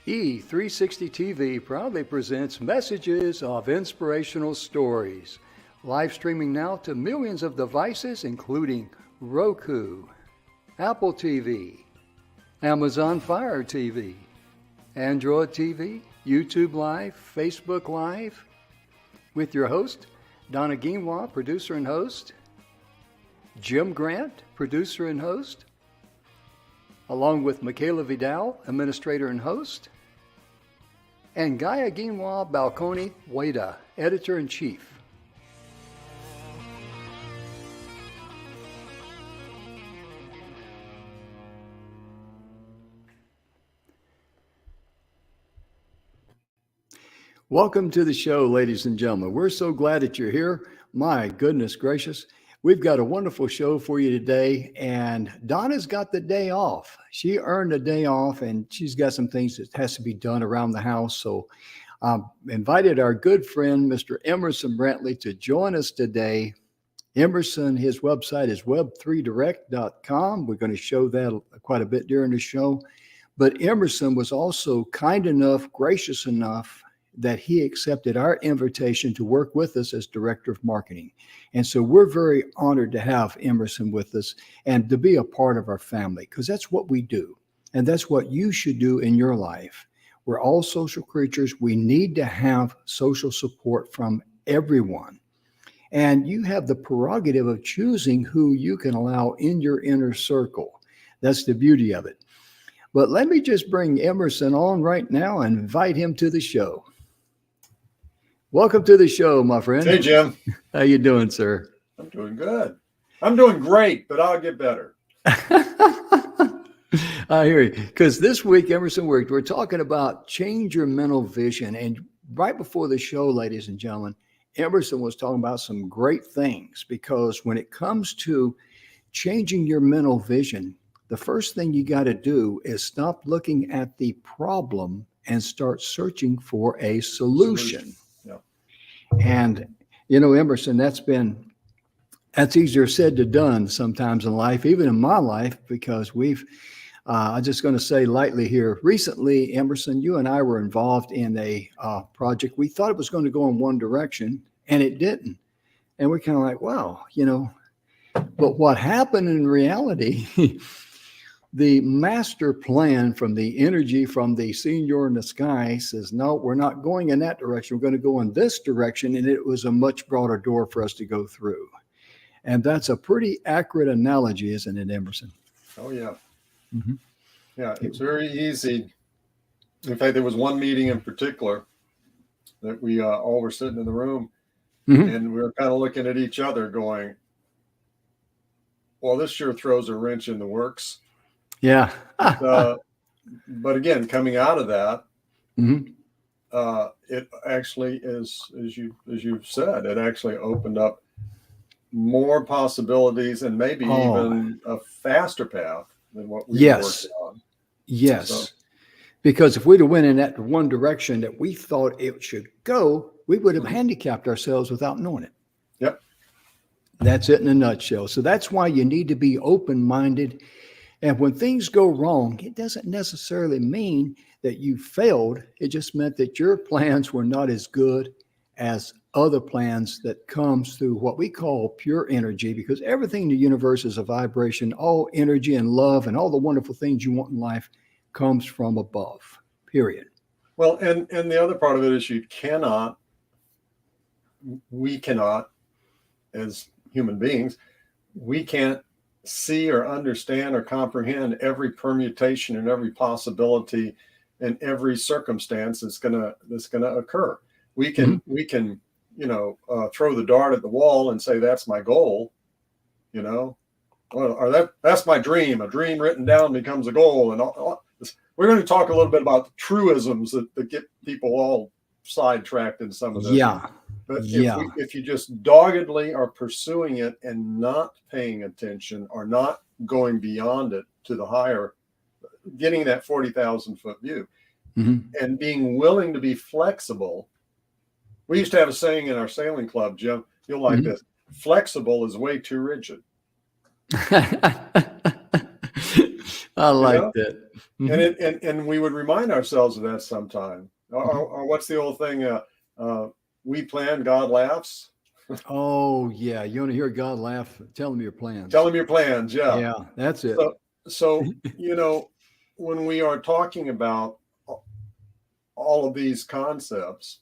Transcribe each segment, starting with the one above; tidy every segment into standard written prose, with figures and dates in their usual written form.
E360 TV proudly presents messages of inspirational stories. Live streaming now to millions of devices, including Roku, Apple TV, Amazon Fire TV, Android TV, YouTube Live, Facebook Live, with your host, Donna Guimwa, producer and host, Jim Grant, producer and host, along with Michaela Vidal, administrator and host, and Gaia Guimwa Balconi Wada, editor-in-chief. Welcome to the show, ladies and gentlemen. We're so glad that you're here. My goodness gracious. We've got a wonderful show for you today, and Donna's got the day off. She earned a day off, and she's got some things that has to be done around the house. So invited our good friend, Mr. Emerson Brantley, to join us today. Emerson, his website is web3direct.com. We're going to show that quite a bit during the show. But Emerson was also kind enough, gracious enough, that he accepted our invitation to work with us as Director of Marketing. And so we're very honored to have Emerson with us and to be a part of our family, because that's what we do. And that's what you should do in your life. We're all social creatures. We need to have social support from everyone. And you have the prerogative of choosing who you can allow in your inner circle. That's the beauty of it. But let me just bring Emerson on right now and invite him to the show. Welcome to the show, my friend. Hey, Jim. How you doing, sir? I'm doing good. I'm doing great, but I'll get better. I hear you. Because this week, Emerson, we're talking about change your mental vision. And right before the show, ladies and gentlemen, Emerson was talking about some great things, because when it comes to changing your mental vision, the first thing you got to do is stop looking at the problem and start searching for a solution. And, you know, Emerson, that's easier said than done sometimes in life, even in my life, because I'm just going to say lightly here, recently, Emerson, you and I were involved in a project. We thought it was going to go in one direction, and it didn't. And we're kind of like, wow, you know, but what happened in reality, the master plan from the energy from the senior in the sky says, no, we're not going in that direction. We're going to go in this direction. And it was a much broader door for us to go through. And that's a pretty accurate analogy, isn't it, Emerson? Oh, yeah. Mm-hmm. Yeah, it's very easy. In fact, there was one meeting in particular that we all were sitting in the room, and we were kind of looking at each other going, well, this sure throws a wrench in the works. Yeah. But again, coming out of that, it actually is, as you've said, it actually opened up more possibilities and maybe even a faster path than what we were working on. Yes. So, because if we'd have went in that one direction that we thought it should go, we would have handicapped ourselves without knowing it. Yep. That's it in a nutshell. So that's why you need to be open-minded. And when things go wrong, it doesn't necessarily mean that you failed. It just meant that your plans were not as good as other plans that comes through what we call pure energy, because everything in the universe is a vibration. All energy and love and all the wonderful things you want in life comes from above, period. Well, and the other part of it is we cannot, as human beings, we can't see or understand or comprehend every permutation and every possibility and every circumstance that's gonna occur. We can throw the dart at the wall and say that's my goal, or that's my dream. A dream written down becomes a goal, and all this. We're going to talk a little bit about truisms that get people all sidetracked in some of this. Yeah. But if you just doggedly are pursuing it and not paying attention or not going beyond it to the higher, getting that 40,000 foot view and being willing to be flexible. We used to have a saying in our sailing club, Jim, you'll like this: flexible is way too rigid. I like that. And we would remind ourselves of that sometime. Or what's the old thing? We plan, God laughs. Oh yeah, you want to hear God laugh? Tell him your plans. Tell him your plans. Yeah. Yeah, that's it. So when we are talking about all of these concepts,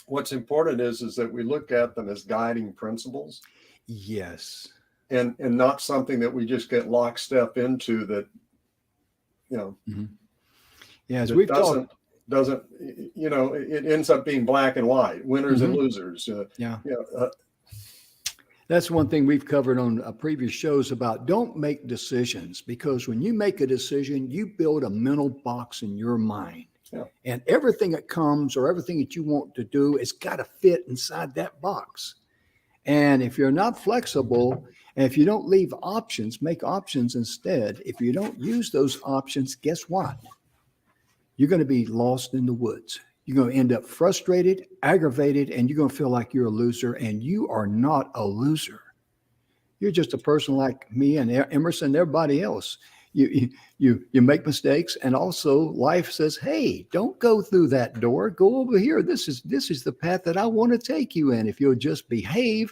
what's important is that we look at them as guiding principles. Yes. And not something that we just get lockstep into that, Yeah, as we've doesn't, it ends up being black and white, winners and losers. That's one thing we've covered on previous shows about don't make decisions, because when you make a decision, you build a mental box in your mind. Yeah. And everything that comes or everything that you want to do, it's got to fit inside that box. And if you're not flexible, and if you don't leave options, make options instead, if you don't use those options, guess what? You're going to be lost in the woods. You're going to end up frustrated, aggravated, and you're going to feel like you're a loser, and you are not a loser. You're just a person like me and Emerson and everybody else. You make mistakes, and also life says, hey, don't go through that door. Go over here. This is the path that I want to take you in if you'll just behave.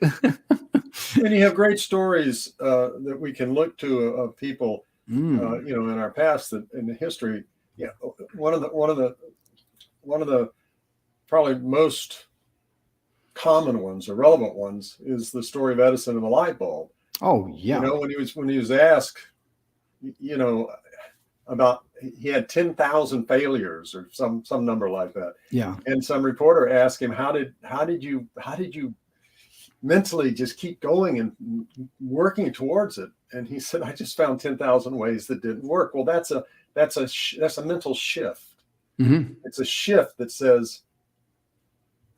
And you have great stories that we can look to of people, in our past, that in the history. Yeah, one of the probably most common ones or relevant ones is the story of Edison and the light bulb. Oh yeah. When he was asked, about, he had 10,000 failures or some number like that. Yeah. And some reporter asked him, how did you mentally just keep going and working towards it? And he said, I just found 10,000 ways that didn't work. Well, that's a mental shift. It's a shift that says,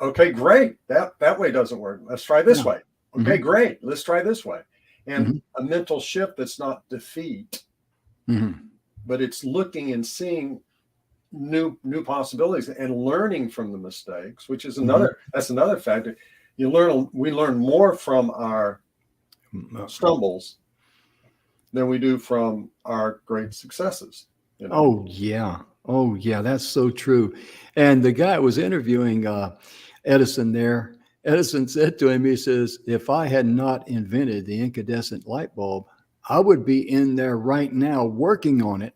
okay, great. That way doesn't work. Let's try this way. Okay, great. Let's try this way. And a mental shift that's not defeat, but it's looking and seeing new possibilities and learning from the mistakes, which is that's another factor. We learn more from our stumbles than we do from our great successes. Oh yeah, that's so true. And the guy was interviewing Edison there. Edison said to him, he says, if I had not invented the incandescent light bulb, I would be in there right now working on it,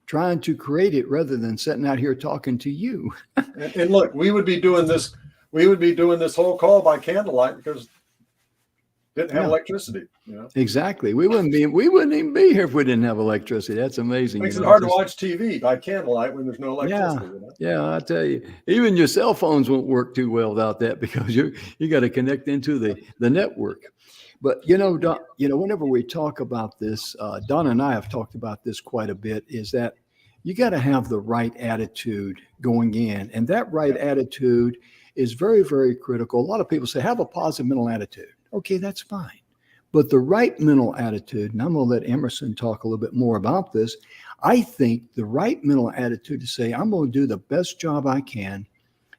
trying to create it rather than sitting out here talking to you. And look, we would be doing this whole call by candlelight because didn't have electricity. Exactly. We wouldn't even be here if we didn't have electricity. That's amazing. Makes it hard to watch TV by candlelight when there's no electricity. Yeah, I tell you, even your cell phones won't work too well without that, because you got to connect into the network. But Don, whenever we talk about this, Don and I have talked about this quite a bit, is that you got to have the right attitude going in, and that right attitude is very, very critical. A lot of people say have a positive mental attitude. Okay, that's fine. But the right mental attitude, and I'm going to let Emerson talk a little bit more about this. I think the right mental attitude to say, I'm going to do the best job I can.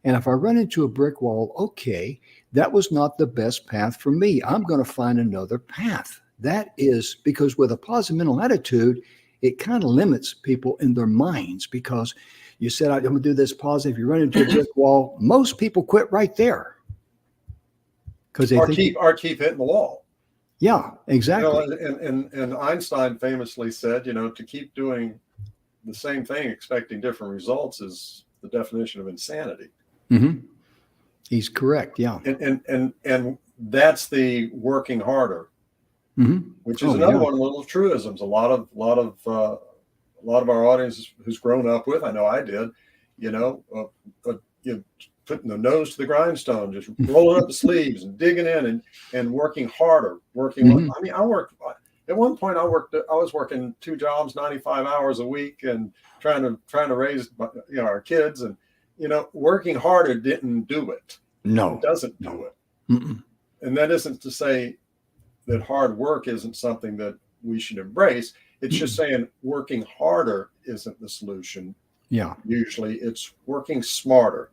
And if I run into a brick wall, okay, that was not the best path for me. I'm going to find another path. That is because with a positive mental attitude, it kind of limits people in their minds, because you said, I'm going to do this positive. You run into a brick wall. Most people quit right there. Or keep hitting the wall. Yeah, exactly. And Einstein famously said, to keep doing the same thing, expecting different results, is the definition of insanity. He's correct. Yeah. And that's the working harder, which is another one of the little truisms. A lot of our audience who's grown up with, I know I did, putting the nose to the grindstone, just rolling up the sleeves and digging in and working harder, I mean, I worked at one point. I was working 2 jobs, 95 hours a week, and trying to raise our kids, and working harder didn't do it. No, it doesn't do it. And that isn't to say that hard work isn't something that we should embrace. It's just saying working harder isn't the solution. Yeah, usually it's working smarter.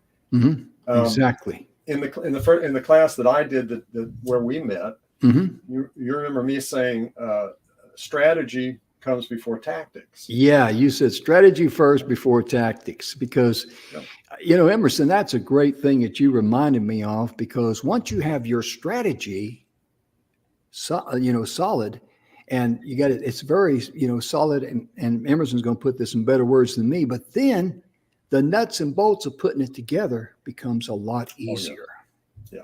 Exactly. In the class that I did where we met, you remember me saying strategy comes before tactics. Yeah, you said strategy first before tactics, because, Emerson, that's a great thing that you reminded me of, because once you have your strategy, solid, and you got it, it's very, solid, and Emerson's going to put this in better words than me, but then the nuts and bolts of putting it together becomes a lot easier. Yeah.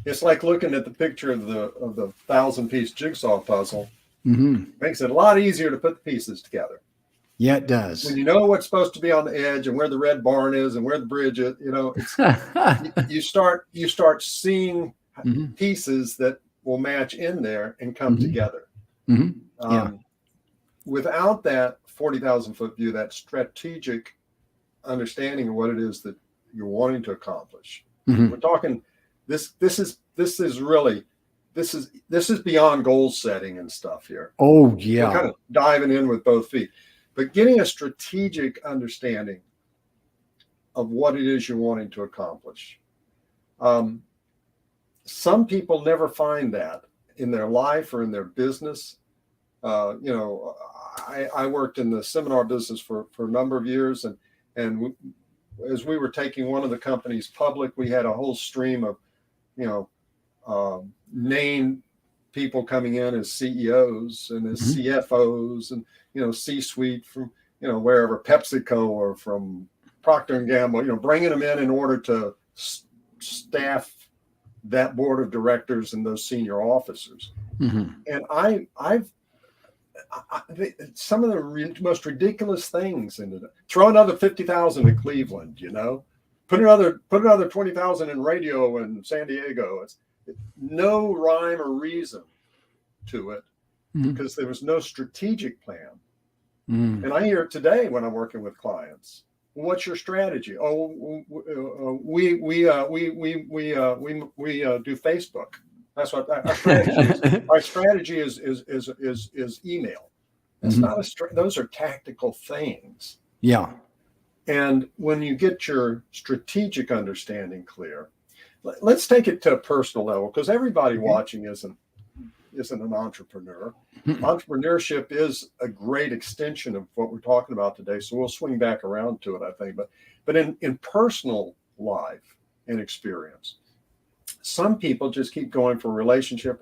It's like looking at the picture of the 1,000-piece jigsaw puzzle. Mm-hmm. Makes it a lot easier to put the pieces together. Yeah, it does. When you know what's supposed to be on the edge and where the red barn is and where the bridge is, you start seeing mm-hmm. pieces that will match in there and come mm-hmm. together. Mm-hmm. Without that 40,000-foot view, that strategic understanding of what it is that you're wanting to accomplish. Mm-hmm. We're talking. This is beyond goal setting and stuff here. Oh, yeah. We're kind of diving in with both feet, but getting a strategic understanding of what it is you're wanting to accomplish. Some people never find that in their life or in their business. I worked in the seminar business for a number of years, and as we were taking one of the companies public, we had a whole stream of, named people coming in as CEOs and as CFOs and, C-suite from, wherever, PepsiCo or from Procter & Gamble, bringing them in order to staff that board of directors and those senior officers. Mm-hmm. And I've some of the most ridiculous things into that. Throw another 50,000 in Cleveland, put another 20,000 in radio in San Diego. It's no rhyme or reason to it because there was no strategic plan. And I hear it today when I'm working with clients. What's your strategy? Oh, we do Facebook. That's what our strategy is. Our strategy is email. It's not those are tactical things. Yeah. And when you get your strategic understanding clear, let's take it to a personal level, because everybody watching isn't an entrepreneur. Entrepreneurship is a great extension of what we're talking about today. So we'll swing back around to it, I think. But in personal life and experience, some people just keep going for relationship.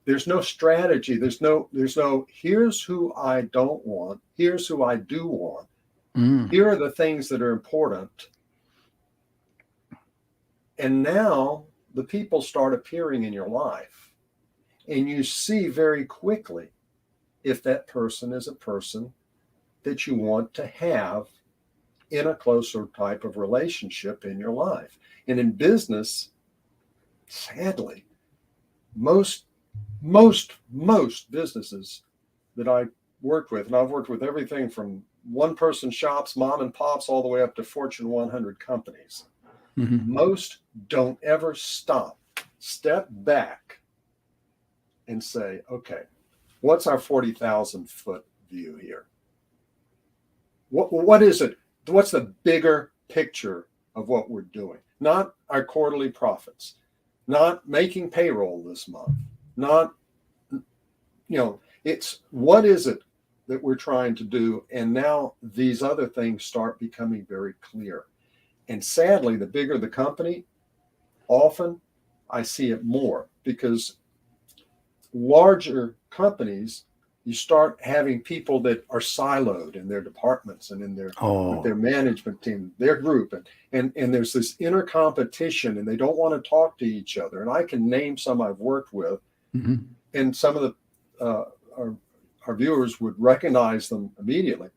There's no strategy. There's no, here's who I don't want. Here's who I do want. Here are the things that are important. And now the people start appearing in your life, and you see very quickly if that person is a person that you want to have in a closer type of relationship in your life. And in business, sadly, most businesses that I work with, and I've worked with everything from one-person shops, mom and pops, all the way up to Fortune 100 companies. Most don't ever step back and say, okay, what's our 40,000-foot view here? What is it? What's the bigger picture of what we're doing? Not our quarterly profits, not making payroll this month, not, it's what is it that we're trying to do? And now these other things start becoming very clear. And sadly, the bigger the company, often I see it more, because larger companies, you start having people that are siloed in their departments and in with their management team, their group, and there's this inner competition, and they don't want to talk to each other. And I can name some I've worked with, and some of the our viewers would recognize them immediately.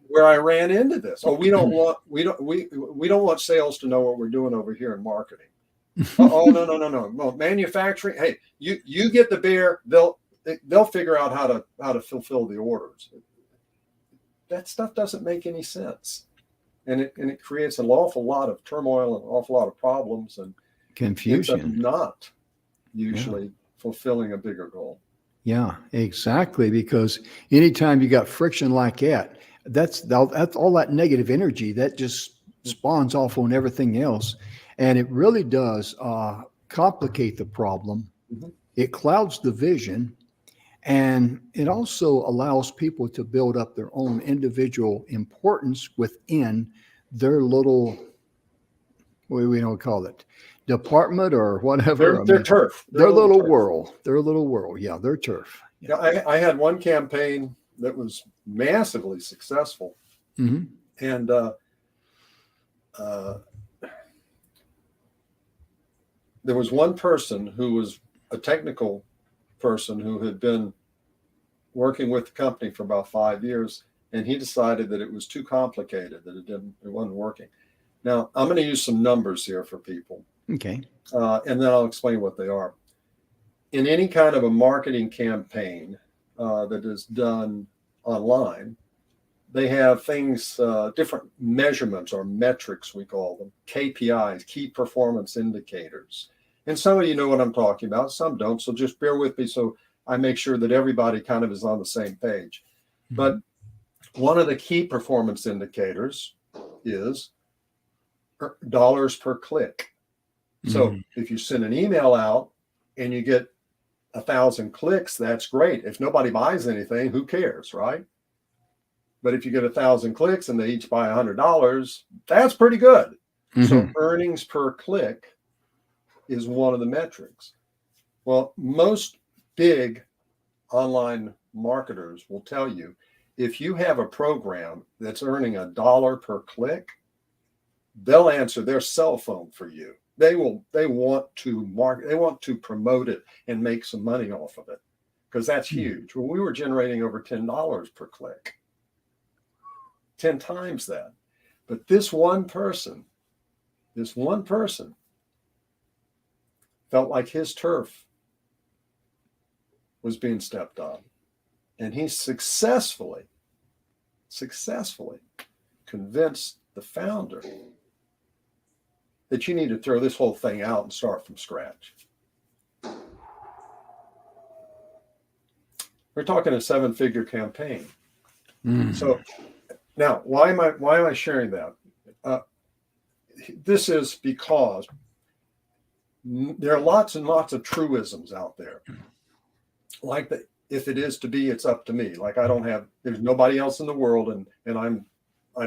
Where I ran into this. Oh, we don't want sales to know what we're doing over here in marketing. No. Well, manufacturing. Hey, you get the beer. They'll figure out how to fulfill the orders. That stuff doesn't make any sense, and it creates an awful lot of turmoil and an awful lot of problems and confusion. Ends up not usually fulfilling a bigger goal. Yeah, exactly. Because anytime you got friction like that, that's all that negative energy that just spawns off on everything else. And it really does complicate the problem. It clouds the vision. And it also allows people to build up their own individual importance within their little, what do we don't call it, department or whatever. Their turf, their little turf. world, their little world. Yeah, their turf. Yeah, I had one campaign that was massively successful, Mm-hmm. and there was one person who was a technical person who had been working with the company for about 5 years, and he decided that it was too complicated, that it wasn't working. Now, I'm going to use some numbers here for people. Okay. And then I'll explain what they are. In any kind of a marketing campaign that is done online, they have things, different measurements or metrics, we call them, KPIs, key performance indicators. And some of you know what I'm talking about, some don't. So just bear with me so I make sure that everybody kind of is on the same page. Mm-hmm. But one of the key performance indicators is dollars per click. So if you send an email out and you get 1,000 clicks, that's great. If nobody buys anything, who cares, right? But if you get 1,000 clicks and they each buy $100, that's pretty good. Mm-hmm. So earnings per click is one of the metrics. Well, most big online marketers will tell you, if you have a program that's earning $1 per click, they'll answer their cell phone for you. They want to market, they want to promote it and make some money off of it, because that's huge. Well, we were generating over $10 per click, 10 times that. But this one person felt like his turf was being stepped on, and he successfully convinced the founder that you need to throw this whole thing out and start from scratch. We're talking a 7-figure campaign. So now, why am I sharing that? This is because there are lots and lots of truisms out there. Like that, if it is to be, it's up to me. Like there's nobody else in the world, and I'm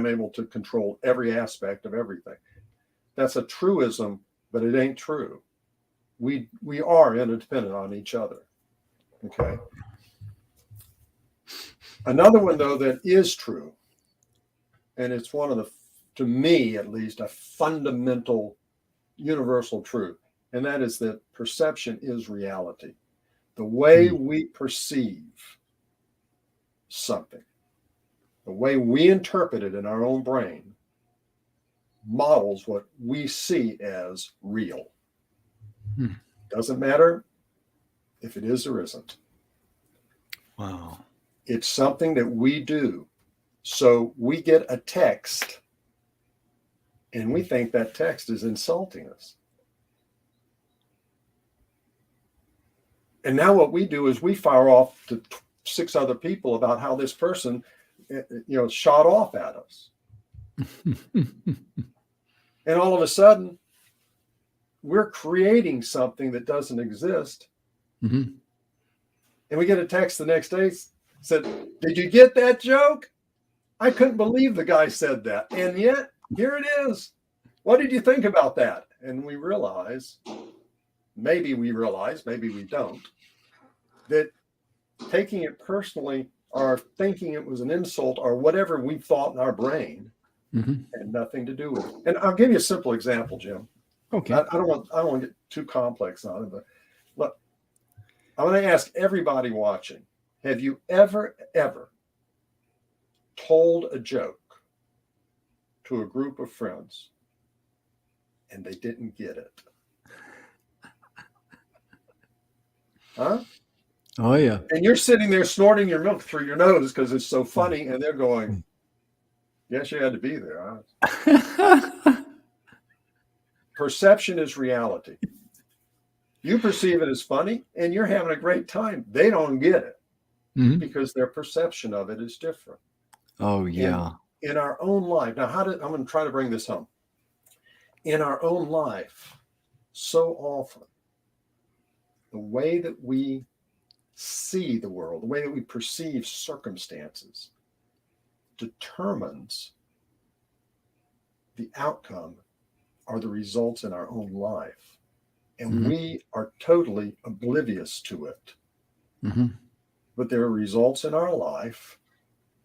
able to control every aspect of everything. That's a truism, but it ain't true. We are interdependent on each other. Okay. Another one, though, that is true, and it's one of the, to me at least, a fundamental universal truth, and that is that perception is reality. The way we perceive something, the way we interpret it in our own brain, models what we see as real. Doesn't matter if it is or isn't. Wow. It's something that we do. So we get a text and we think that text is insulting us. And now what we do is we fire off to 6 other people about how this person, shot off at us. And all of a sudden, we're creating something that doesn't exist. Mm-hmm. And we get a text the next day, said, "Did you get that joke? I couldn't believe the guy said that. And yet, here it is. What did you think about that?" And we realize, maybe we don't, that taking it personally or thinking it was an insult or whatever we thought in our brain had nothing to do with it. And I'll give you a simple example, Jim. Okay. I don't want to get too complex on it, but look, I want to ask everybody watching, have you ever told a joke to a group of friends and they didn't get it? Huh? Oh, yeah. And you're sitting there snorting your milk through your nose because it's so funny, and they're going, "Yes, you had to be there." Huh? Perception is reality. You perceive it as funny, and you're having a great time. They don't get it because their perception of it is different. Oh, yeah. In our own life, now I'm going to try to bring this home. In our own life, so often, the way that we see the world, the way that we perceive circumstances, determines the outcome or the results in our own life. And we are totally oblivious to it. But there are results in our life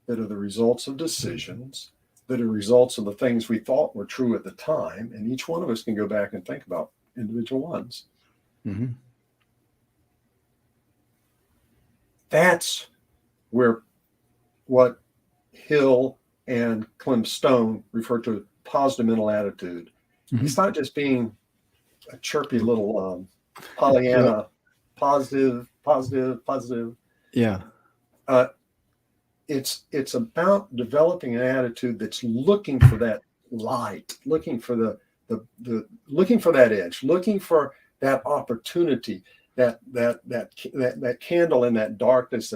that are the results of decisions, that are results of the things we thought were true at the time. And each one of us can go back and think about individual ones. That's where what Hill and Clem Stone refer to as positive mental attitude. It's not just being a chirpy little Pollyanna, positive. Yeah. It's about developing an attitude that's looking for that light, looking for the looking for that edge, looking for that opportunity, that candle in that darkness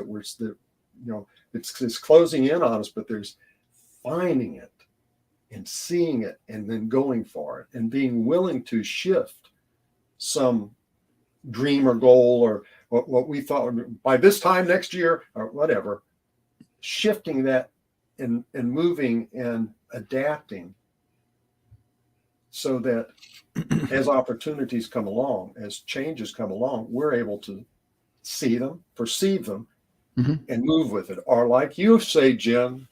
it's closing in on us, but there's finding it and seeing it and then going for it and being willing to shift some dream or goal or what we thought by this time next year or whatever, shifting that and moving and adapting so that as opportunities come along, as changes come along, we're able to see them, perceive them, and move with it. Or like you say, Jim,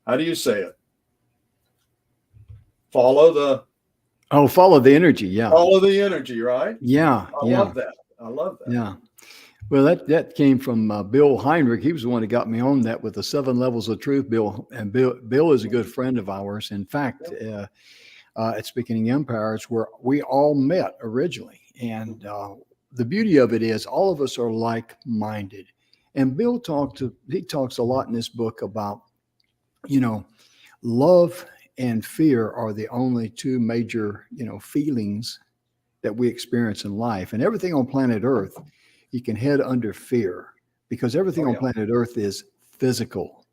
how do you say it? Follow the energy. Yeah. Follow the energy, right? Yeah. I love that. Yeah. Well, that came from Bill Heinrich. He was the one that got me on that with the 7 levels of truth, Bill. And Bill is a good friend of ours. In fact, at Speaking Empires, where we all met originally. And the beauty of it is all of us are like-minded. And Bill talks a lot in this book about, love and fear are the only 2 major, feelings that we experience in life. And everything on planet Earth, you can head under fear because everything on planet Earth is physical.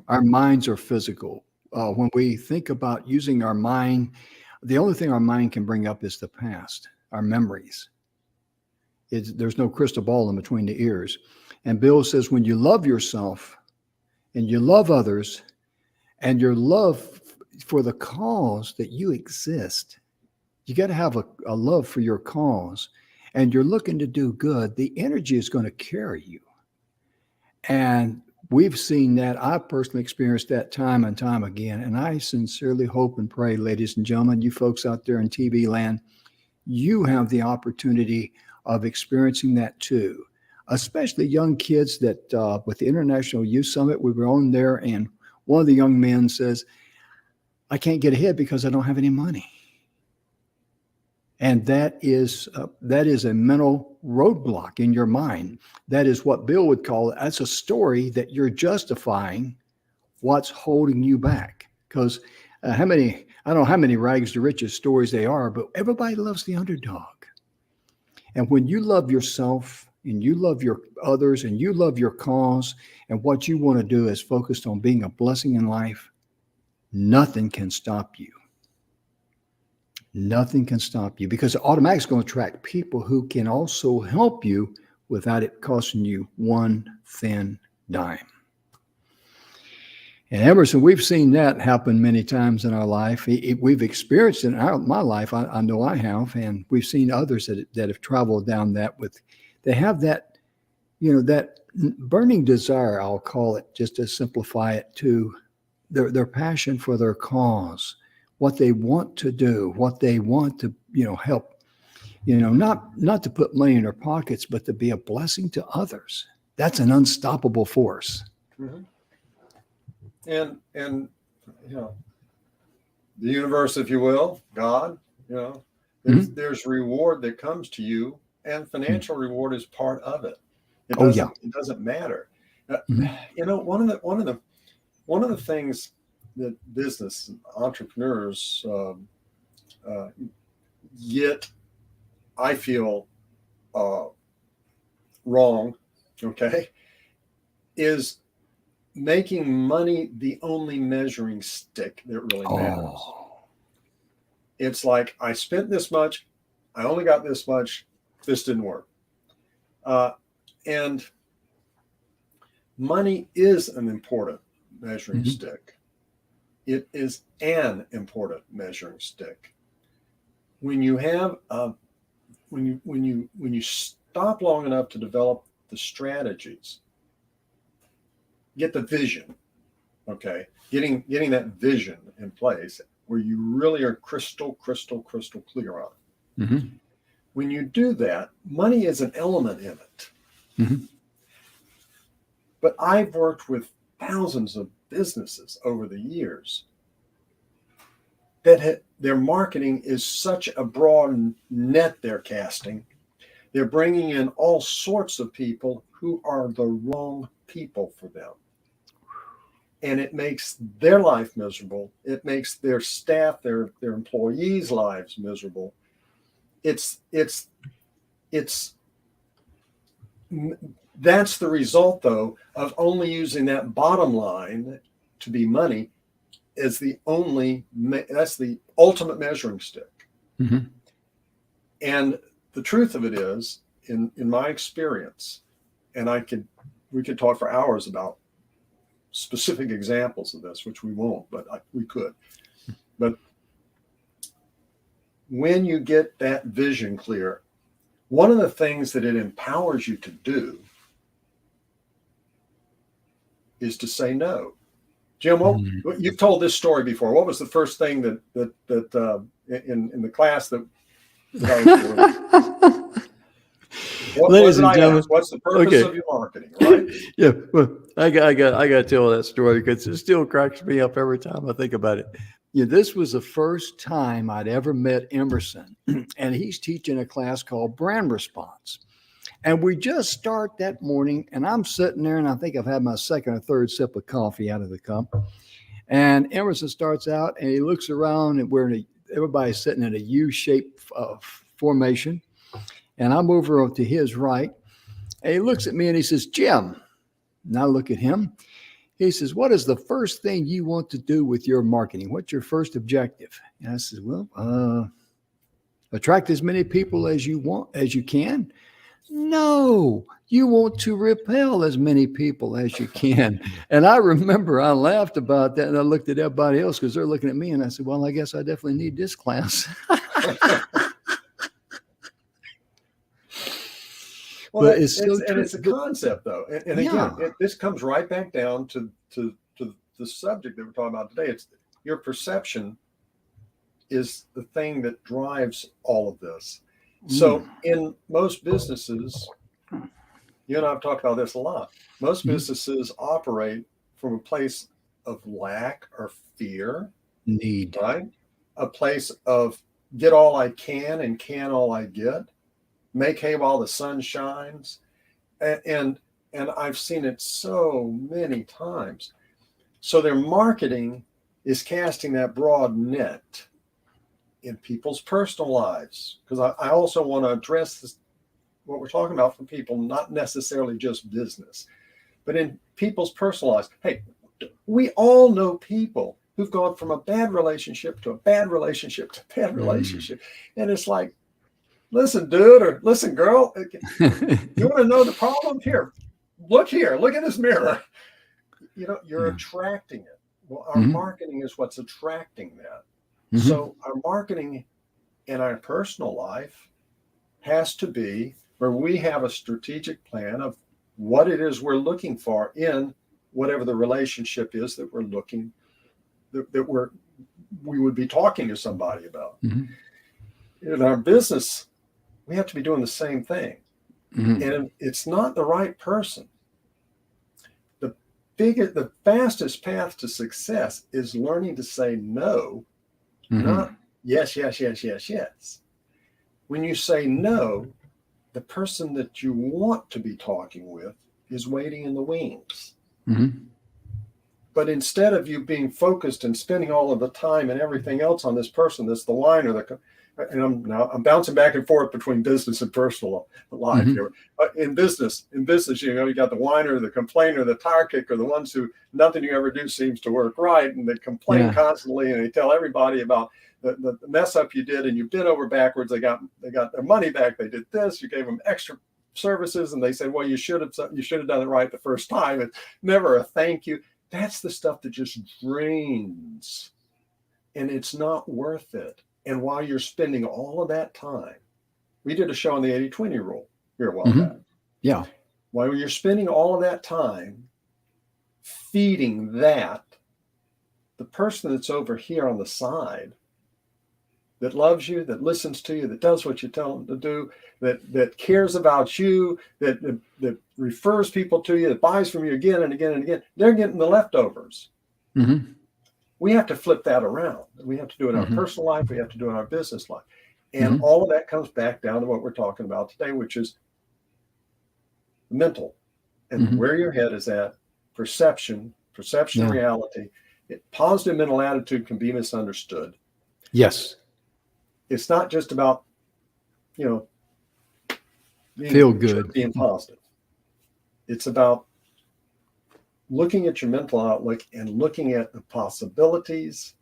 Our minds are physical. When we think about using our mind, the only thing our mind can bring up is the past, our memories. There's no crystal ball in between the ears. And Bill says, when you love yourself and you love others and your love for the cause that you exist, you got to have a love for your cause and you're looking to do good, the energy is going to carry you. And we've seen that. I personally experienced that time and time again. And I sincerely hope and pray, ladies and gentlemen, you folks out there in TV land, you have the opportunity of experiencing that too, especially young kids that with the International Youth Summit, we were on there and one of the young men says, I can't get ahead because I don't have any money. And that is a mental roadblock in your mind. That is what Bill would call it. That's a story that you're justifying what's holding you back. Because I don't know how many rags to riches stories they are, but everybody loves the underdog. And when you love yourself and you love your others and you love your cause and what you want to do is focused on being a blessing in life, nothing can stop you. Nothing can stop you because automatically is going to attract people who can also help you without it costing you one thin dime. And Emerson, we've seen that happen many times in our life. We've experienced it in my life. I know I have, and we've seen others that have traveled down that they have that, that burning desire, I'll call it, just to simplify it, to their passion for their cause. What they want to do, what they want to, help, not to put money in their pockets, but to be a blessing to others. That's an unstoppable force. And the universe, if you will, God, there's reward that comes to you, and financial reward is part of it. It doesn't matter. One of the things that business entrepreneurs yet I feel wrong, is making money the only measuring stick that really matters. It's like, I spent this much, I only got this much, this didn't work. And money is an important measuring stick. It is an important measuring stick. When you have when you stop long enough to develop the strategies, get the vision, okay, getting that vision in place where you really are crystal clear on it. Mm-hmm. When you do that, money is an element in it. Mm-hmm. But I've worked with thousands of businesses over the years that their marketing is such a broad net they're casting. They're bringing in all sorts of people who are the wrong people for them. And it makes their life miserable. It makes their staff, their employees' lives miserable. That's the result, though, of only using that bottom line to be money as that's the ultimate measuring stick. Mm-hmm. And the truth of it is, in my experience, and we could talk for hours about specific examples of this, which we won't, but we could. But when you get that vision clear, one of the things that it empowers you to do is to say no. Jim, you've told this story before. What was the first thing that in the class that I was doing? Ladies and gentlemen, what's the purpose of your marketing, right? Yeah, well, I got to tell that story because it still cracks me up every time I think about it. Yeah, this was the first time I'd ever met Emerson, and he's teaching a class called Brand Response. And we just start that morning, and I'm sitting there, and I think I've had my second or third sip of coffee out of the cup. And Emerson starts out, and he looks around, and everybody's sitting in a U-shaped formation. And I'm over to his right, and he looks at me, and he says, "Jim," and I look at him. He says, "What is the first thing you want to do with your marketing? What's your first objective?" And I said, "Well, attract as many people as you can." "No, you want to repel as many people as you can." And I remember I laughed about that, and I looked at everybody else because they're looking at me, and I said, "Well, I guess I definitely need this class." Well, it's a concept, though, and again, Yeah. this comes right back down to the subject that we're talking about today. It's your perception is the thing that drives all of this. So in most businesses, you and I have talked about this a lot. Most businesses operate from a place of lack or fear, Need. right? A place of get all I can and can all I get, make hay while the sun shines. And I've seen it so many times. So their marketing is casting that broad net in people's personal lives, because I also want to address this, what we're talking about for people, not necessarily just business, but in people's personal lives. Hey, we all know people who've gone from a bad relationship to a bad relationship to a bad relationship. And it's like, listen, dude, or listen, girl, you want to know the problem? Look at this mirror. You're attracting it. Well, our marketing is what's attracting that. So our marketing in our personal life has to be where we have a strategic plan of what it is we're looking for in whatever the relationship is that we're looking, that we would be talking to somebody about. In our business, we have to be doing the same thing. And it's not the right person. The fastest path to success is learning to say no. Not yes. When you say no, the person that you want to be talking with is waiting in the wings. But instead of you being focused and spending all of the time and everything else on this person that's the whiner, and I'm bouncing back and forth between business and personal life here. In business, you got the whiner, the complainer, the tire kicker, the ones who nothing you ever do seems to work right, and they complain constantly, and they tell everybody about the mess up you did, and you bent over backwards. They got their money back. They did this. You gave them extra services and they said, well, you should have done it right the first time. It's never a thank you. That's the stuff that just drains, and it's not worth it. And while you're spending all of that time, we did a show on the 80-20 rule here a while back. Yeah. While you're spending all of that time feeding that, the person that's over here on the side that loves you, that listens to you, that does what you tell them to do, that cares about you, that refers people to you, that buys from you again and again and again, they're getting the leftovers. Mm-hmm. We have to flip that around. We have to do it in our personal life. We have to do it in our business life. And all of that comes back down to what we're talking about today, which is mental and where your head is at, perception, reality. Positive mental attitude can be misunderstood. Yes. It's not just about, feel good, being positive. It's about looking at your mental outlook and looking at the possibilities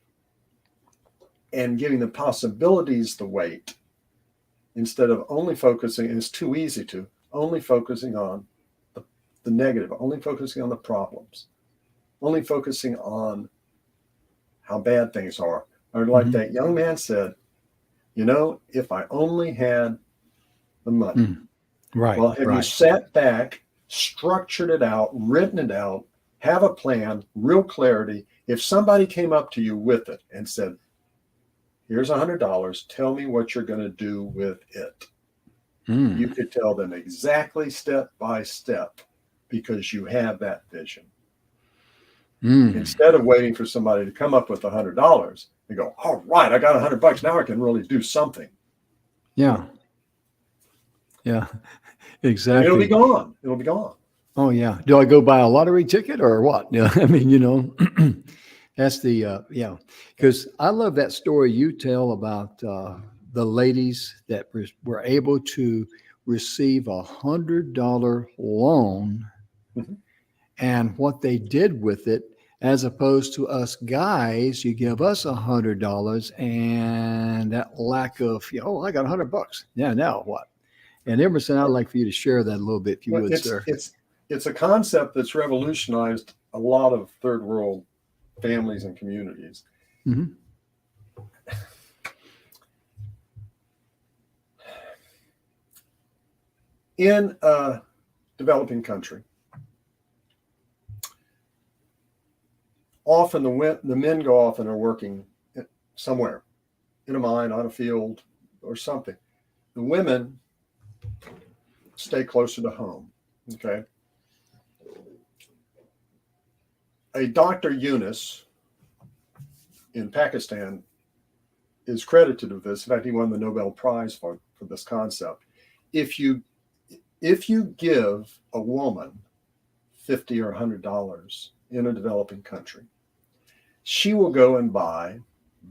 and giving the possibilities the weight instead of only focusing, and it's too easy to, only focusing on the negative, only focusing on the problems, only focusing on how bad things are. Or like that young man said, if I only had the money. Right. Well, have you sat back, structured it out, written it out, have a plan, real clarity? If somebody came up to you with it and said, here's $100, tell me what you're going to do with it. You could tell them exactly step by step because you have that vision. Instead of waiting for somebody to come up with $100, they go, all right, I got $100. Now I can really do something. Yeah. Yeah, exactly. And it'll be gone. Oh yeah. Do I go buy a lottery ticket or what? Yeah. I mean, that's the, because I love that story you tell about the ladies that were able to receive $100 loan and what they did with it, as opposed to us guys, you give us $100 and that lack of, I got $100. Yeah, now what? And Emerson, I'd like for you to share that a little bit, if you would, sir. It's a concept that's revolutionized a lot of third world families and communities. In a developing country, often the men go off and are working somewhere in a mine, on a field, or something. The women stay closer to home. Okay. A Dr. Eunice in Pakistan is credited with this. In fact, he won the Nobel Prize for this concept. If you give a woman $50 or $100 in a developing country, she will go and buy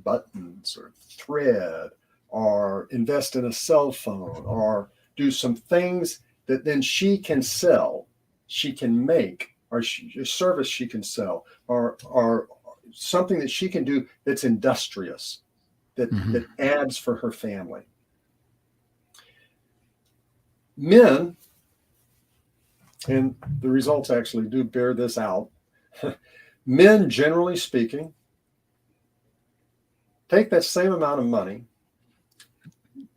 buttons or thread or invest in a cell phone or do some things that then she can sell, she can make, or a service she can sell, or something that she can do that's industrious, that adds for her family. Men, and the results actually do bear this out, men, generally speaking, take that same amount of money.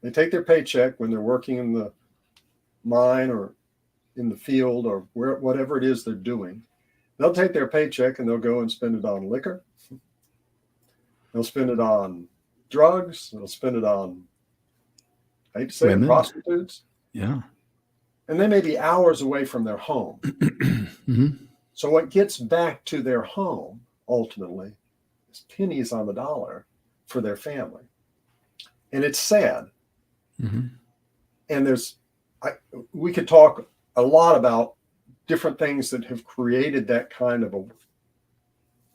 They take their paycheck when they're working in the mine or in the field or whatever it is they're doing. They'll take their paycheck and they'll go and spend it on liquor. They'll spend it on drugs. They'll spend it on, I hate to say it, prostitutes. Yeah. And they may be hours away from their home. So what gets back to their home ultimately is pennies on the dollar for their family. And it's sad. And we could talk a lot about different things that have created that kind of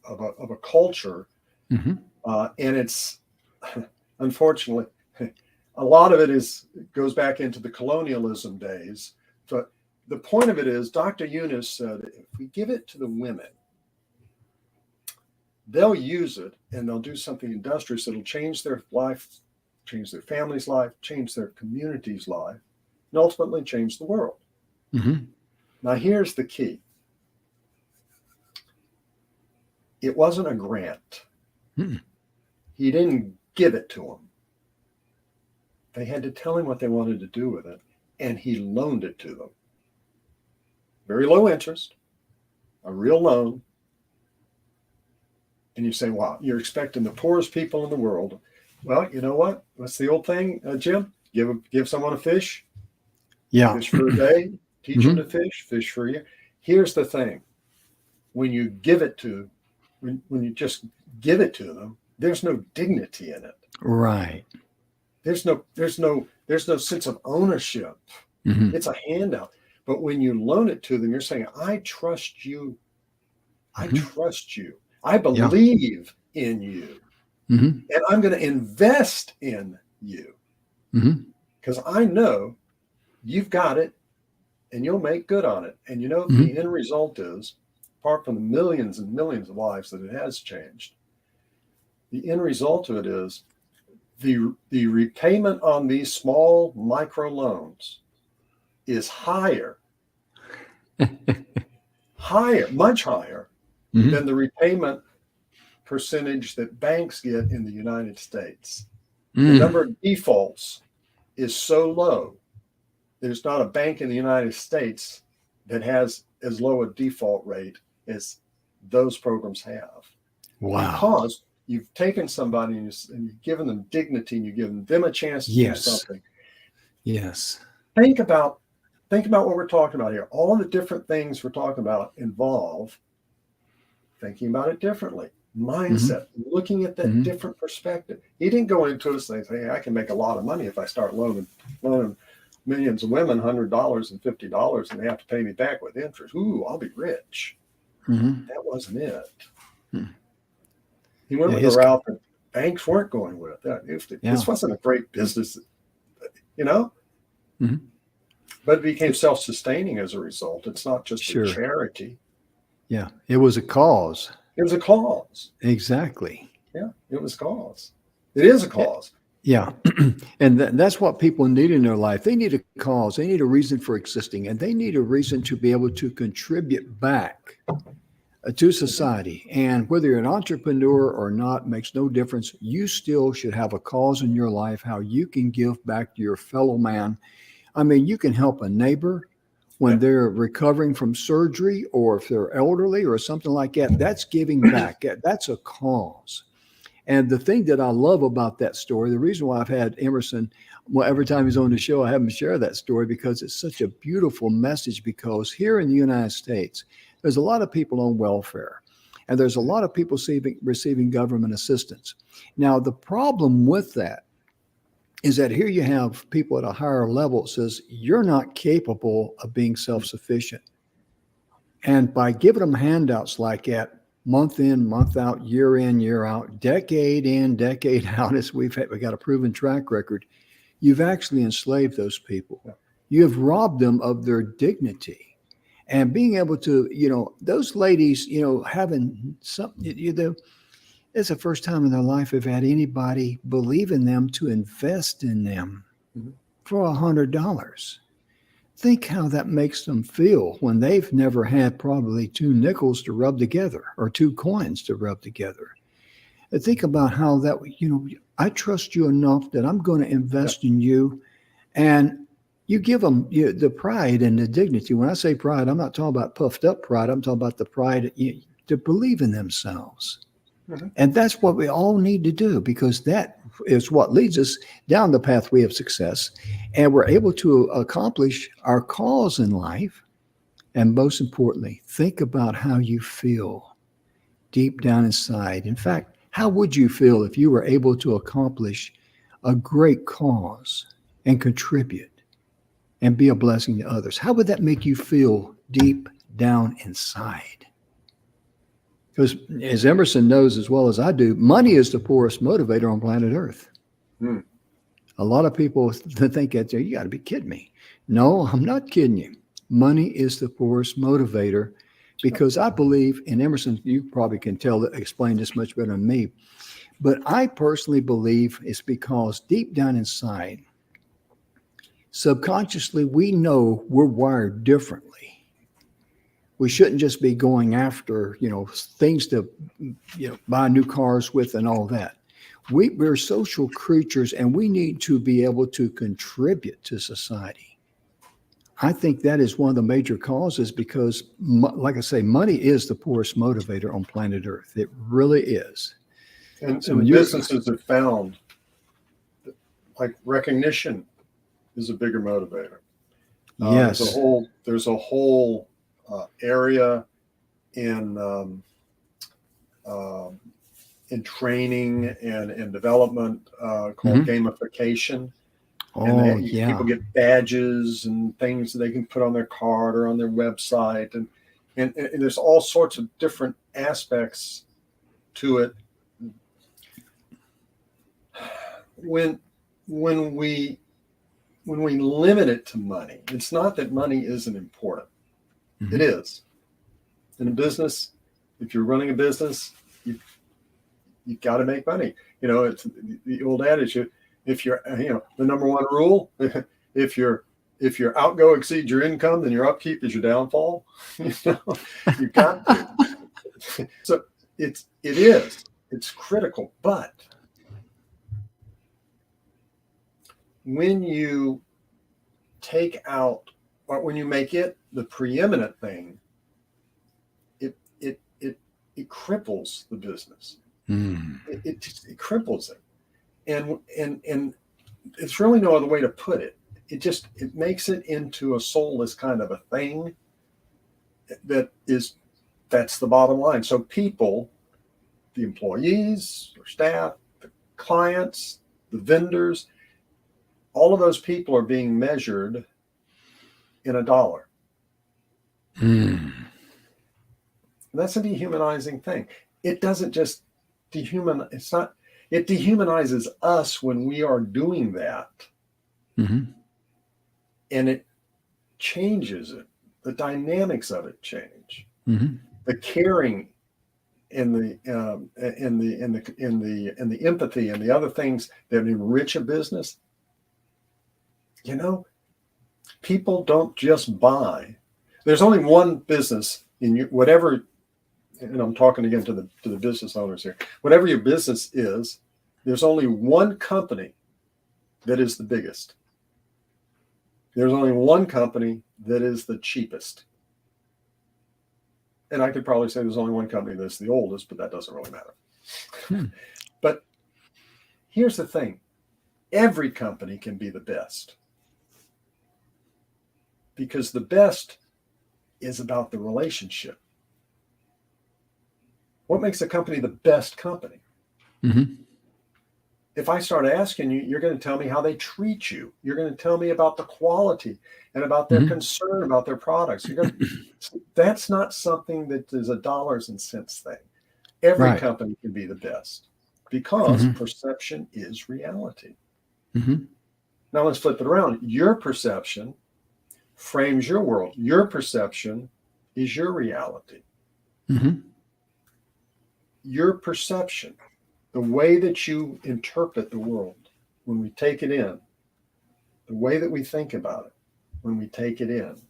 a culture. And it's, unfortunately, a lot of it goes back into the colonialism days. But the point of it is, Dr. Eunice said, if we give it to the women, they'll use it and they'll do something industrious that'll change their life, change their family's life, change their community's life. and ultimately change the world. Mm-hmm. Now, here's the key. It wasn't a grant. Mm-hmm. He didn't give it to them. They had to tell him what they wanted to do with it, and he loaned it to them. Very low interest, a real loan. And you say, wow, you're expecting the poorest people in the world. Well, you know what? What's the old thing, Jim? Give someone a fish. Yeah. Fish for a day, teach them Mm-hmm. to fish for a year. Here's the thing. When you give it to, when you just give it to them, there's no dignity in it. Right. There's no sense of ownership. Mm-hmm. It's a handout. But when you loan it to them, you're saying, I trust you. I Mm-hmm. trust you. I believe in you. Mm-hmm. And I'm going to invest in you. Because I know you've got it and you'll make good on it. And you know, the end result is, apart from the millions and millions of lives that it has changed, the end result of it is the repayment on these small micro loans is higher, much higher than the repayment percentage that banks get in the United States. The number of defaults is so low. There's not a bank in the United States that has as low a default rate as those programs have. Wow. Because you've taken somebody and you've given them dignity and you've given them a chance to do something. Yes. Think about what we're talking about here. All the different things we're talking about involve thinking about it differently. Mindset, looking at that different perspective. He didn't go into it saying, hey, I can make a lot of money if I start loaning millions of women $100 and $50 and they have to pay me back with interest. Ooh, I'll be rich. That wasn't it. He went with the route that banks weren't going with. This wasn't a great business, you know? But it became self-sustaining as a result. It's not just a charity. Yeah, it was a cause. It was a cause. Exactly. Yeah, it was a cause. It is a cause. Yeah. And that's what people need in their life. They need a cause. They need a reason for existing, and they need a reason to be able to contribute back to society. And whether you're an entrepreneur or not makes no difference. You still should have a cause in your life, how you can give back to your fellow man. I mean, you can help a neighbor when they're recovering from surgery, or if they're elderly or something like that. That's giving back. That's a cause. And the thing that I love about that story, the reason why I've had Emerson, well, every time he's on the show, I have him share that story because it's such a beautiful message. Because here in the United States, there's a lot of people on welfare, and there's a lot of people receiving government assistance. Now, the problem with that is that here you have people at a higher level that says you're not capable of being self-sufficient. And by giving them handouts like that, month in, month out, year in, year out, decade in, decade out, as we got a proven track record, you've actually enslaved those people. You have robbed them of their dignity. And being able to, those ladies, having something, it's the first time in their life they've had anybody believe in them to invest in them for $100. Think how that makes them feel when they've never had probably 2 nickels to rub together or 2 coins to rub together. And think about how that, I trust you enough that I'm going to invest in you. And you give them the pride and the dignity. When I say pride, I'm not talking about puffed up pride. I'm talking about the pride to believe in themselves. And that's what we all need to do, because that is what leads us down the pathway of success. And we're able to accomplish our cause in life. And most importantly, think about how you feel deep down inside. In fact, how would you feel if you were able to accomplish a great cause and contribute and be a blessing to others? How would that make you feel deep down inside? Because as Emerson knows as well as I do, money is the poorest motivator on planet Earth. A lot of people think that you got to be kidding me. No, I'm not kidding you. Money is the poorest motivator, because I believe, and Emerson, you probably can explain this much better than me, but I personally believe it's because deep down inside, subconsciously, we know we're wired differently. We shouldn't just be going after, things to, buy new cars with and all that. We're social creatures, and we need to be able to contribute to society. I think that is one of the major causes because, like I say, money is the poorest motivator on planet Earth. It really is. And, So and you're- businesses have found that, like, recognition is a bigger motivator. Yes. There's a whole area in training and in development called gamification. And people get badges and things that they can put on their card or on their website, and there's all sorts of different aspects to it. When we limit it to money, it's not that money isn't important. Mm-hmm. It is. In a business, if you're running a business, you've got to make money. It's the old adage. If you're, the number one rule, if your outgo exceeds your income, then your upkeep is your downfall. You've got to. So it's critical. But when you take out, or when you make it the preeminent thing, it cripples the business. It cripples it. And it's really no other way to put it. It makes it into a soulless kind of a thing. That's the bottom line. So people, the employees or staff, the clients, the vendors, all of those people are being measured in a dollar. That's a dehumanizing thing. It doesn't just it dehumanizes us when we are doing that. And it changes it. The dynamics of it change. The caring and the empathy and the other things that enrich a business. People don't just buy. There's only one business in whatever. And I'm talking again to the business owners here. Whatever your business is, there's only one company that is the biggest. There's only one company that is the cheapest. And I could probably say there's only one company that's the oldest, but that doesn't really matter. But here's the thing. Every company can be the best. Because the best is about the relationship. What makes a company the best company? If I start asking you, you're going to tell me how they treat you. You're going to tell me about the quality and about their concern about their products. That's not something that is a dollars and cents thing. Every company can be the best because perception is reality. Now let's flip it around. Your perception frames your world. Your perception is your reality. Your perception, the way that you interpret the world when we take it in, the way that we think about it when we take it in,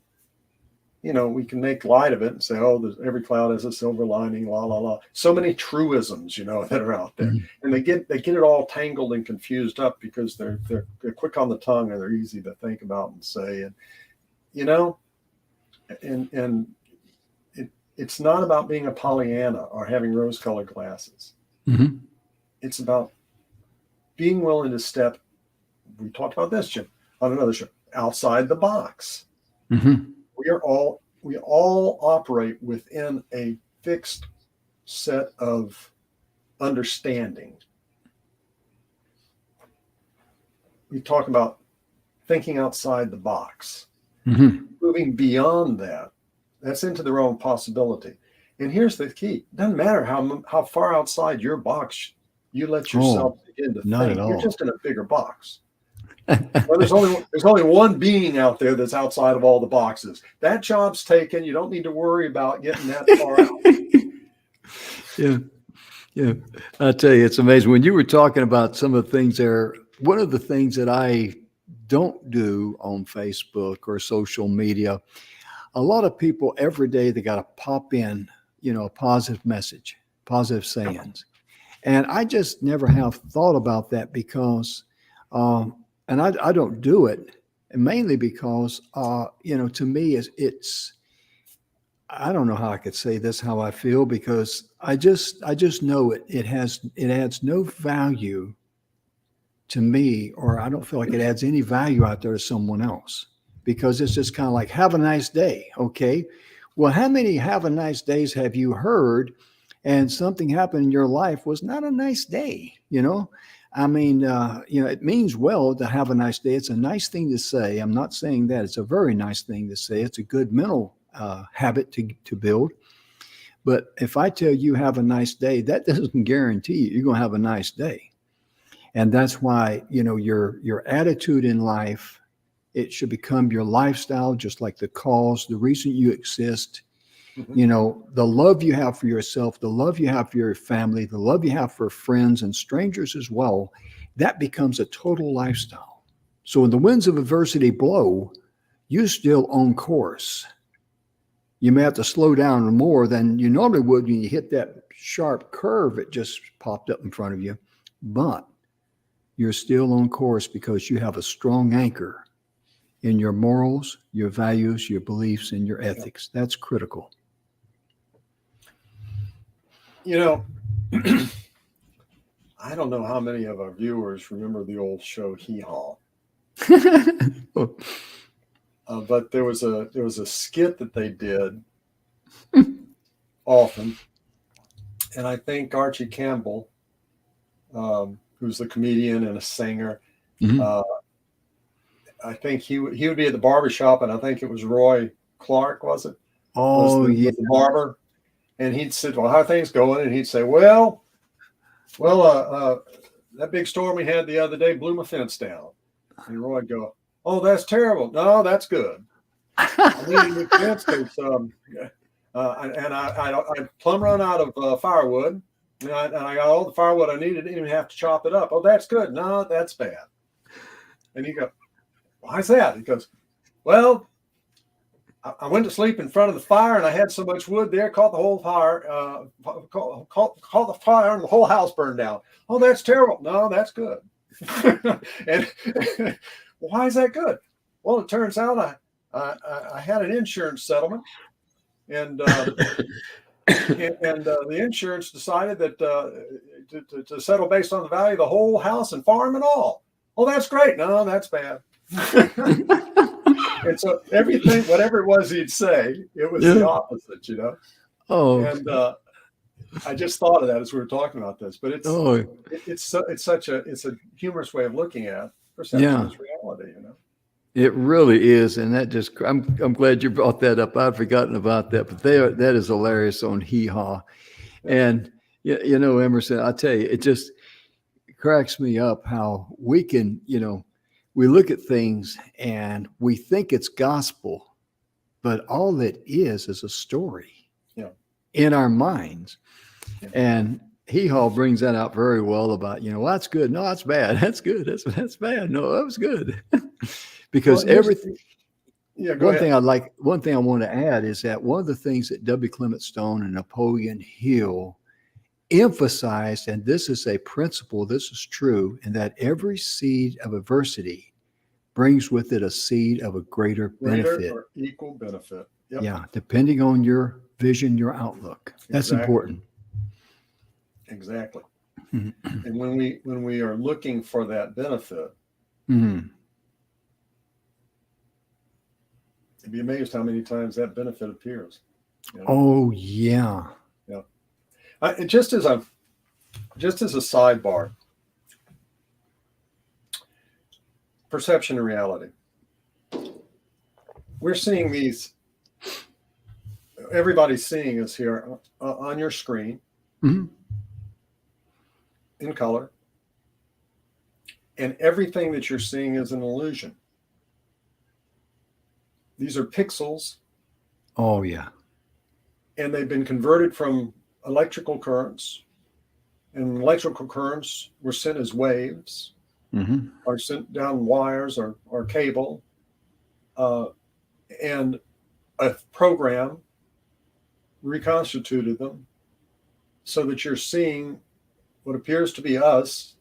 we can make light of it and say, every cloud has a silver lining, la, la, la. So many truisms, that are out there. And they get it all tangled and confused up because they're quick on the tongue and they're easy to think about and say. And it's not about being a Pollyanna or having rose-colored glasses. It's about being willing to step, we talked about this, Jim, on another show, outside the box. We all operate within a fixed set of understanding. We talk about thinking outside the box, moving beyond that. That's into the realm of possibility. And here's the key. It doesn't matter how far outside your box you let yourself begin to not think. at all. You're just in a bigger box. Well, there's only one being out there that's outside of all the boxes. That job's taken. You don't need to worry about getting that far out. Yeah. I tell you, it's amazing. When you were talking about some of the things there, one of the things that I don't do on Facebook or social media. A lot of people every day, they got to pop in, a positive message, positive sayings. And I just never have thought about that because, and I don't do it, and mainly because, to me, it's, I don't know how I could say this, how I feel, because I just know it adds no value to me, or I don't feel like it adds any value out there to someone else, because it's just kind of like, have a nice day. Okay. Well, how many have a nice days have you heard, and something happened in your life was not a nice day? I mean, it means well to have a nice day. It's a nice thing to say. I'm not saying that. It's a very nice thing to say. It's a good mental habit to build. But if I tell you have a nice day, that doesn't guarantee you're going to have a nice day. And that's why, your attitude in life, it should become your lifestyle, just like the cause, the reason you exist. The love you have for yourself, the love you have for your family, the love you have for friends and strangers as well, that becomes a total lifestyle. So when the winds of adversity blow, you still on course. You may have to slow down more than you normally would when you hit that sharp curve that just popped up in front of you, but you're still on course because you have a strong anchor in your morals, your values, your beliefs, and your ethics. That's critical. I don't know how many of our viewers remember the old show Hee Haw. But there was a skit that they did often, and I think Archie Campbell, who's the comedian and a singer, I think he would be at the barbershop, and I think it was Roy Clark, was it? Oh, was the barber, and he'd say, "Well, how are things going?" And he'd say, "Well, that big storm we had the other day blew my fence down." And Roy'd go, "Oh, that's terrible." "No, that's good. I need a new fence because I plumb run out of firewood, and I got all the firewood I needed. Didn't even have to chop it up." "Oh, that's good." "No, that's bad." And you go, "Why is that?" He goes, "Well, I went to sleep in front of the fire, and I had so much wood there, caught the whole fire, caught the fire, and the whole house burned down." "Oh, that's terrible." "No, that's good." And why is that good? Well, it turns out I had an insurance settlement, and the insurance decided that to settle based on the value of the whole house and farm and all. "Oh, that's great." "No, that's bad." And so everything, whatever it was he'd say, it was the opposite, Oh, And I just thought of that as we were talking about this, but it's a humorous way of looking at perception as reality, It really is, and that just I'm glad you brought that up. I'd forgotten about that, but that is hilarious on Hee Haw. And Emerson, I tell you, it just cracks me up how we can, we look at things and we think it's gospel, but all it is a story in our minds. And Hee Haw brings that out very well about, well, that's good. No, that's bad. That's good. That's bad. No, that was good. Because everything. One thing I want to add is that one of the things that W. Clement Stone and Napoleon Hill emphasized, and this is a principle, this is true, and that every seed of adversity brings with it a seed of a greater benefit. Or equal benefit. Yep. Yeah, depending on your vision, your outlook. That's important. Exactly. And when we are looking for that benefit, you'd be amazed how many times that benefit appears. Oh yeah. Just as a sidebar, perception and reality. We're seeing these. Everybody's seeing us here on your screen, in color, and everything that you're seeing is an illusion. These are pixels. Oh yeah. And they've been converted from electrical currents, and electrical currents were sent as waves, Mm-hmm. or sent down wires or cable, and a program reconstituted them so that you're seeing what appears to be us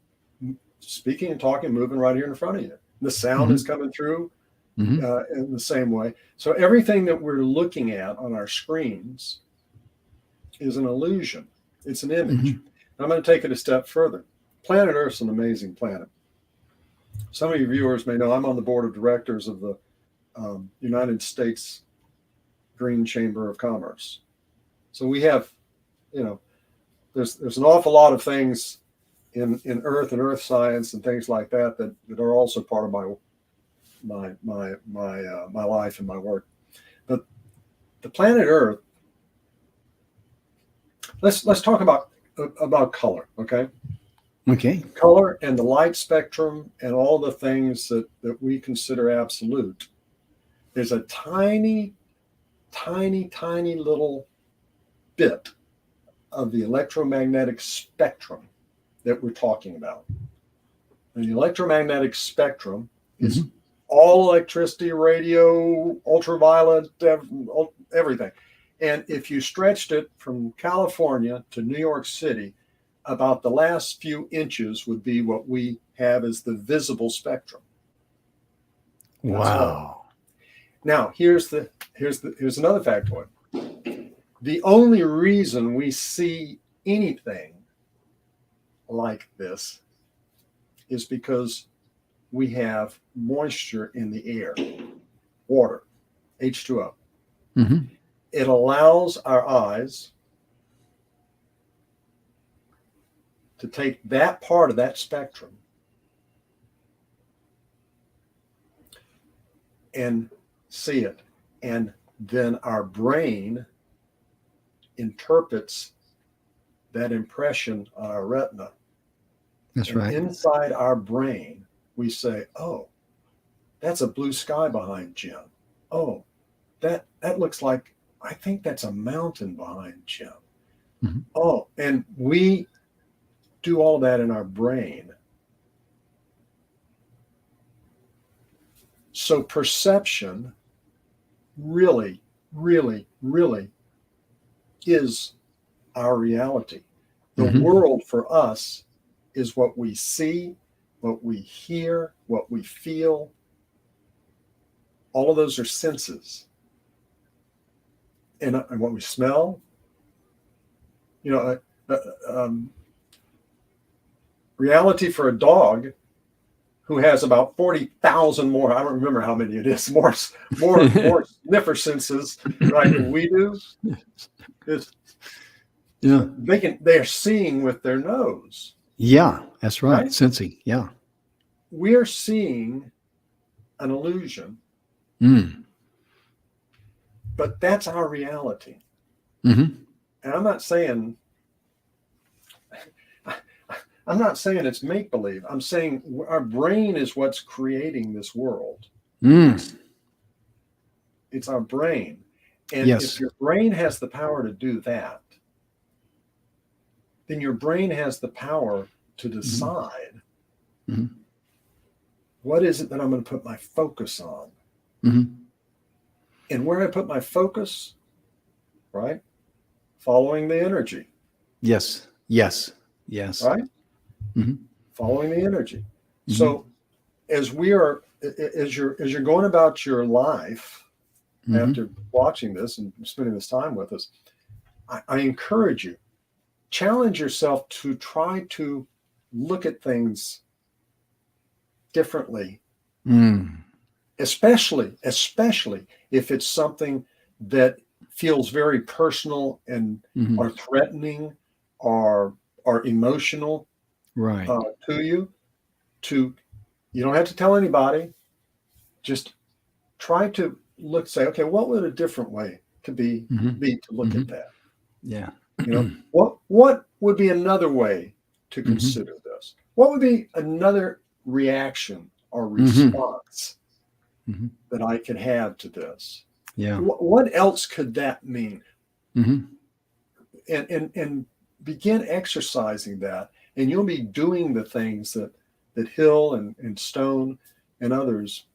speaking and talking, moving right here in front of you. The sound is coming through in the same way. So everything that we're looking at on our screens is an illusion. It's an image. I'm going to take it a step further. Planet Earth's an amazing planet. Some of your viewers may know I'm on the board of directors of the United States Green Chamber of Commerce. So we have, there's an awful lot of things in Earth and Earth science and things like that are also part of my life and my work. But the planet Earth, let's talk about color, okay? Okay. Color and the light spectrum and all the things that we consider absolute. There's a tiny little bit of the electromagnetic spectrum that we're talking about. And the electromagnetic spectrum is all electricity, radio, ultraviolet, everything. And if you stretched it from California to New York City, about the last few inches would be what we have as the visible spectrum. Wow. Now, here's another factoid. The only reason we see anything like this is because we have moisture in the air, water, H2O. It allows our eyes to take that part of that spectrum and see it. And then our brain interprets that impression on our retina. That's and right. Inside our brain, we say, oh, that's a blue sky behind Jim. Oh, that looks like, I think that's a mountain behind Jim. Oh, and we do all that in our brain. So perception really is our reality. The world for us is what we see, what we hear, what we feel. All of those are senses. And what we smell. Reality for a dog who has about 40,000 more, I don't remember how many it is, more sniffer senses, right, than we do, is they're seeing with their nose. Yeah, that's right. Sensing, yeah. We are seeing an illusion, but that's our reality. And I'm not saying it's make-believe. I'm saying our brain is what's creating this world. It's our brain. And if your brain has the power to do that, then your brain has the power to decide what is it that I'm going to put my focus on. And where I put my focus, right? Following the energy. Yes. Right? Following the energy. So as you're going about your life after watching this and spending this time with us, I encourage you, challenge yourself to try to look at things differently, especially if it's something that feels very personal and or threatening or emotional to you. You don't have to tell anybody. Just try to say, okay, what would a different way to be to look at that? Yeah. What would be another way to consider this? What would be another reaction or response that I could have to this? Yeah. What else could that mean? And begin exercising that, and you'll be doing the things that that Hill and Stone and others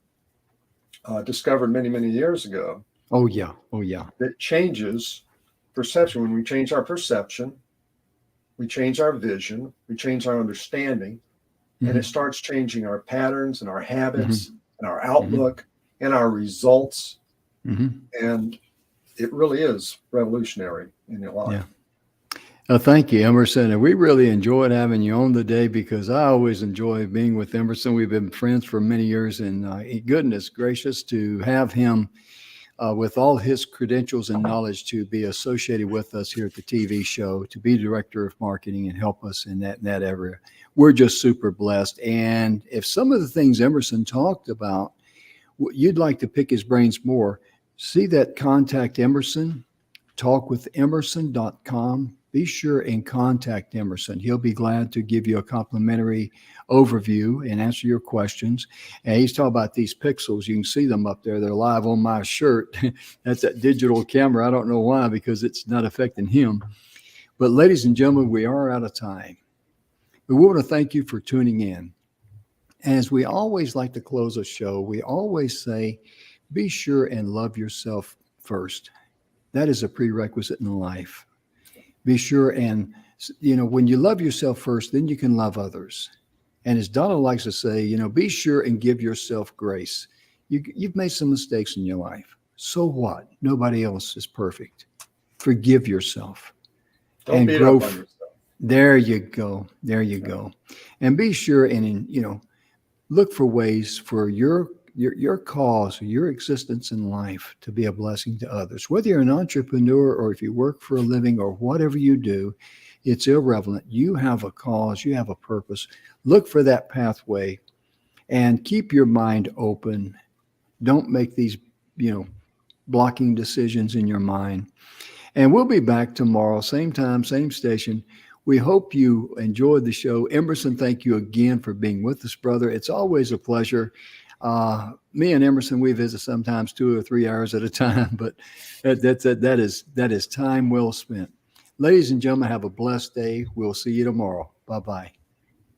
discovered many, many years ago. Oh, yeah. Oh, yeah. That changes perception. When we change our perception, we change our vision, we change our understanding, and it starts changing our patterns and our habits and our outlook and our results. And it really is revolutionary in your life. Yeah. Thank you, Emerson. And we really enjoyed having you on today, because I always enjoy being with Emerson. We've been friends for many years, and goodness gracious to have him with all his credentials and knowledge to be associated with us here at the TV show, to be director of marketing and help us in that area. We're just super blessed. And if some of the things Emerson talked about, you'd like to pick his brains more, see that Contact Emerson, talkwithemerson.com. Be sure and contact Emerson. He'll be glad to give you a complimentary overview and answer your questions. And he's talking about these pixels. You can see them up there. They're live on my shirt. That's that digital camera. I don't know why, because it's not affecting him. But ladies and gentlemen, we are out of time. We want to thank you for tuning in. As we always like to close a show, we always say, be sure and love yourself first. That is a prerequisite in life. Be sure and, when you love yourself first, then you can love others. And as Donna likes to say, be sure and give yourself grace. You've made some mistakes in your life. So what? Nobody else is perfect. Forgive yourself. Don't beat up on yourself. There you go. There you go. And be sure and, look for ways for your cause, your existence in life to be a blessing to others. Whether you're an entrepreneur or if you work for a living or whatever you do, it's irrelevant. You have a cause, you have a purpose. Look for that pathway and keep your mind open. Don't make these, blocking decisions in your mind. And we'll be back tomorrow, same time, same station. We hope you enjoyed the show. Emerson, thank you again for being with us, brother. It's always a pleasure. Me and Emerson, we visit sometimes 2 or 3 hours at a time, but that is time well spent. Ladies and gentlemen, have a blessed day. We'll see you tomorrow. Bye-bye.